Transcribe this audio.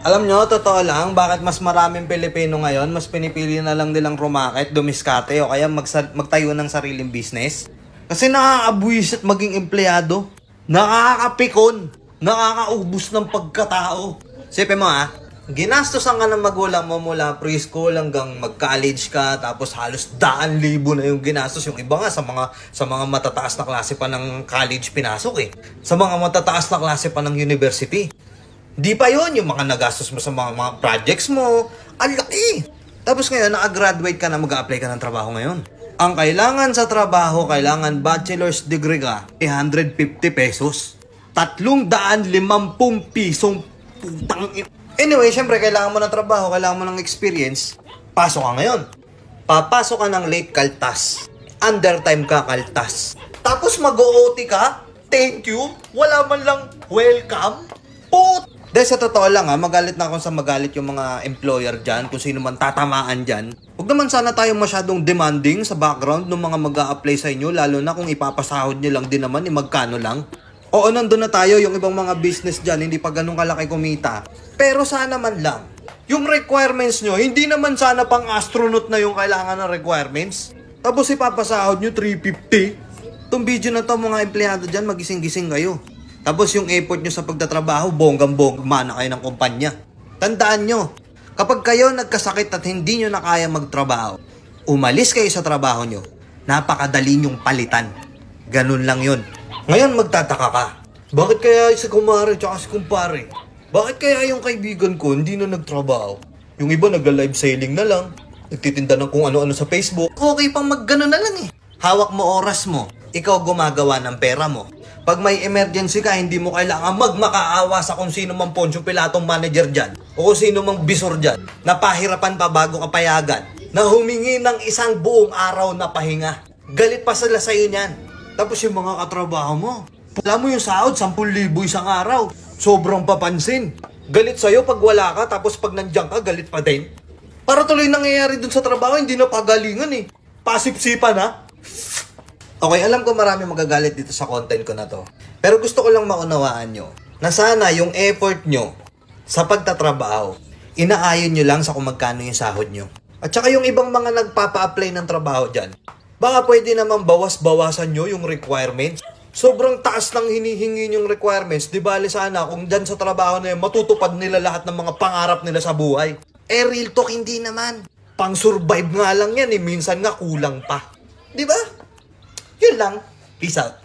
Alam nyo, totoo lang, bakit mas maraming Pilipino ngayon, mas pinipili na lang nilang rumakit, dumiskate, o kaya magtayo ng sariling business? Kasi nakakabuwisit maging empleyado, nakakapikon, nakakaubos ng pagkatao. Sipin mo ginastosan ka ng magulang mo mula preschool hanggang mag-college ka, tapos halos 100,000 na yung ginastos. Yung iba nga sa mga matataas na klase pa ng college pinasok sa mga matataas na klase pa ng university. Di pa yon yung mga nagastos mo sa mga projects mo. Ang laki! Tapos ngayon, nakagraduate ka na, mag-a-apply ka ng trabaho ngayon. Ang kailangan sa trabaho, kailangan bachelor's degree ka, 150 pesos. 350 pisong putang ina. Anyway, syempre, kailangan mo ng trabaho, kailangan mo ng experience. Pasok ka ngayon. Papasok ka ng late kaltas. Undertime ka kaltas. Tapos mag-OT ka, thank you, wala man lang welcome. Dahil sa totoo lang magalit na ako sa magalit yung mga employer dyan, kung sino man tatamaan dyan. Huwag naman sana tayo masyadong demanding sa background ng mga mag-a-apply sa inyo, lalo na kung ipapasahod nyo lang din naman, magkano lang. Oo, nandun na tayo, yung ibang mga business dyan, hindi pa ganun kalaki kumita. Pero sana man lang, yung requirements nyo, hindi naman sana pang astronaut na yung kailangan ng requirements. Tapos ipapasahod nyo 350. Itong video na to, mga empleyado dyan, magising-gising kayo. Tapos yung effort nyo sa pagtatrabaho, bonggang-bongga na kayo ng kumpanya. Tandaan nyo, kapag kayo nagkasakit at hindi nyo na kaya magtrabaho, umalis kayo sa trabaho nyo, napakadali nyong palitan. Ganun lang yun. Ngayon magtataka ka, bakit kaya si kumare at si kumpare? Bakit kaya yung kaibigan ko hindi na nagtrabaho? Yung iba nagla-live selling na lang, nagtitinda ng kung ano-ano sa Facebook. Okay pang maggano na lang Hawak mo oras mo, ikaw gumagawa ng pera mo. Pag may emergency ka, hindi mo kailangan magmakaawa sa kung sino mang Poncio Pilatong manager dyan o kung sino mang bisor dyan na pahirapan pa bago ka payagan, na humingi ng isang buong araw na pahinga. Galit pa sila sa'yo niyan. Tapos yung mga katrabaho mo, alam mo yung sahod, 10,000 isang araw. Sobrang papansin. Galit sa'yo pag wala ka, tapos pag nandiyan ka, galit pa din. Para tuloy nangyayari dun sa trabaho, hindi na pagalingan Pasipsipan Okay, alam ko marami magagalit dito sa content ko na to. Pero gusto ko lang maunawaan nyo na sana yung effort nyo sa pagtatrabaho, inaayon nyo lang sa kung magkano yung sahod nyo. At saka yung ibang mga nagpapa-apply ng trabaho dyan, baka pwede naman bawas-bawasan nyo yung requirements. Sobrang taas ng hinihingi yung requirements. Di bali sana kung dyan sa trabaho na yun, matutupad nila lahat ng mga pangarap nila sa buhay. Real talk, hindi naman. Pang-survive nga lang yan minsan nga kulang pa. Di ba? Yun lang. Peace out.